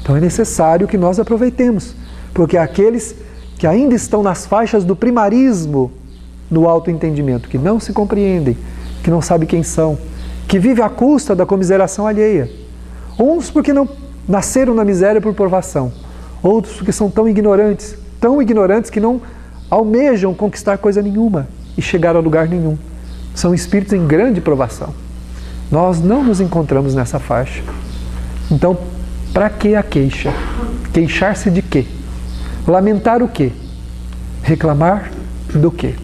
Então é necessário que nós aproveitemos, porque aqueles que ainda estão nas faixas do primarismo no autoentendimento, que não se compreendem, que não sabem quem são, que vivem à custa da comiseração alheia. Uns porque não nasceram na miséria por provação, outros porque são tão ignorantes que não almejam conquistar coisa nenhuma e chegar a lugar nenhum. São espíritos em grande provação. Nós não nos encontramos nessa faixa. Então, para que a queixa? Queixar-se de quê? Lamentar o quê? Reclamar do quê?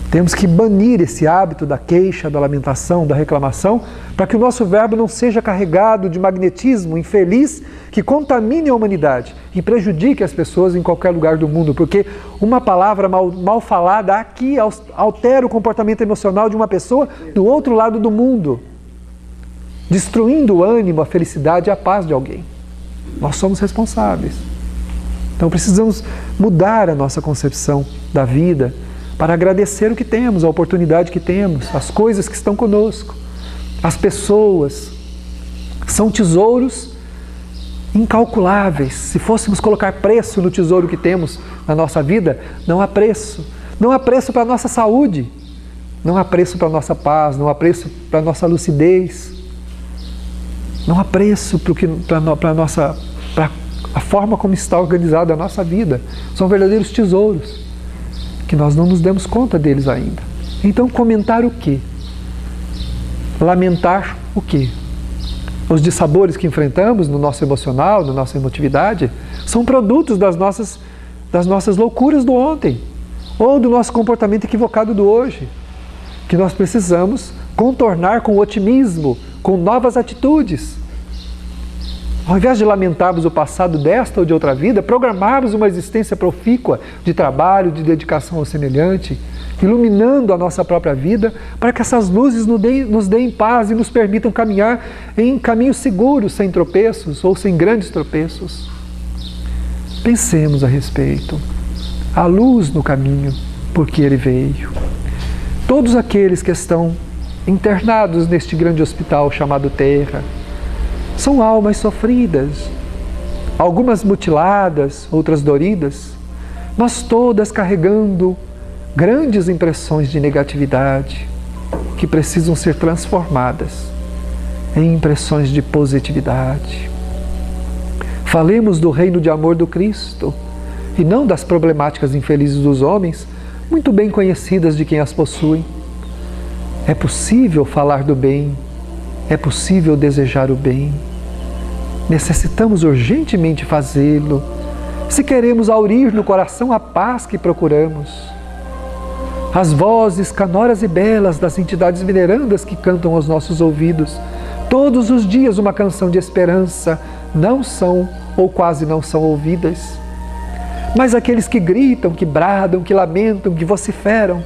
Temos que banir esse hábito da queixa, da lamentação, da reclamação, para que o nosso verbo não seja carregado de magnetismo infeliz que contamine a humanidade e prejudique as pessoas em qualquer lugar do mundo, porque uma palavra mal falada aqui altera o comportamento emocional de uma pessoa do outro lado do mundo, destruindo o ânimo, a felicidade e a paz de alguém. Nós somos responsáveis. Então precisamos mudar a nossa concepção da vida para agradecer o que temos, a oportunidade que temos, as coisas que estão conosco. As pessoas são tesouros incalculáveis. Se fôssemos colocar preço no tesouro que temos na nossa vida, não há preço. Não há preço para a nossa saúde, não há preço para a nossa paz, não há preço para a nossa lucidez, não há preço para a forma como está organizada a nossa vida. São verdadeiros tesouros, que nós não nos demos conta deles ainda. Então, comentar o quê? Lamentar o quê? Os dissabores que enfrentamos no nosso emocional, na nossa emotividade, são produtos das nossas loucuras do ontem, ou do nosso comportamento equivocado do hoje, que nós precisamos contornar com otimismo, com novas atitudes. Ao invés de lamentarmos o passado desta ou de outra vida, programarmos uma existência profícua de trabalho, de dedicação ao semelhante, iluminando a nossa própria vida, para que essas luzes nos deem paz e nos permitam caminhar em caminhos seguros, sem tropeços ou sem grandes tropeços. Pensemos a respeito. Há luz no caminho, porque ele veio. Todos aqueles que estão internados neste grande hospital chamado Terra, são almas sofridas, algumas mutiladas, outras doridas, mas todas carregando grandes impressões de negatividade que precisam ser transformadas em impressões de positividade. Falemos do reino de amor do Cristo e não das problemáticas infelizes dos homens, muito bem conhecidas de quem as possui. É possível falar do bem, é possível desejar o bem. Necessitamos urgentemente fazê-lo, se queremos aurir no coração a paz que procuramos. As vozes canoras e belas das entidades venerandas que cantam aos nossos ouvidos, todos os dias uma canção de esperança, não são ou quase não são ouvidas. Mas aqueles que gritam, que bradam, que lamentam, que vociferam,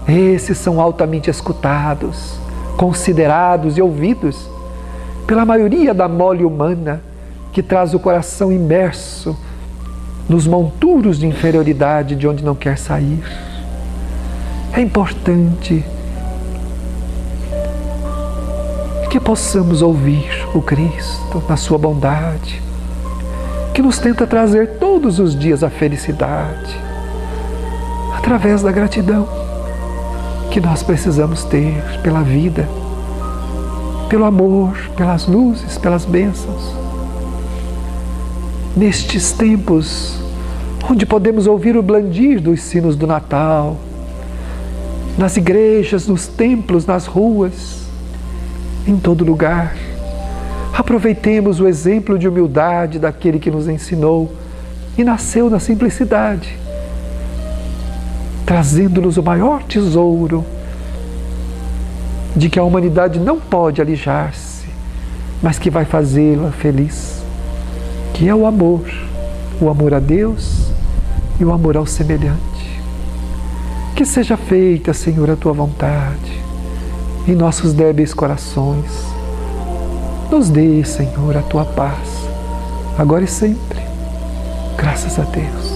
esses são altamente escutados, considerados e ouvidos pela maioria da mole humana que traz o coração imerso nos monturos de inferioridade de onde não quer sair. É importante que possamos ouvir o Cristo na sua bondade, que nos tenta trazer todos os dias a felicidade, através da gratidão que nós precisamos ter pela vida, pelo amor, pelas luzes, pelas bênçãos. Nestes tempos onde podemos ouvir o blandir dos sinos do Natal, nas igrejas, nos templos, nas ruas, em todo lugar, aproveitemos o exemplo de humildade daquele que nos ensinou e nasceu na simplicidade, trazendo-nos o maior tesouro de que a humanidade não pode alijar-se, mas que vai fazê-la feliz, que é o amor a Deus e o amor ao semelhante. Que seja feita, Senhor, a Tua vontade em nossos débeis corações. Nos dê, Senhor, a Tua paz, agora e sempre. Graças a Deus.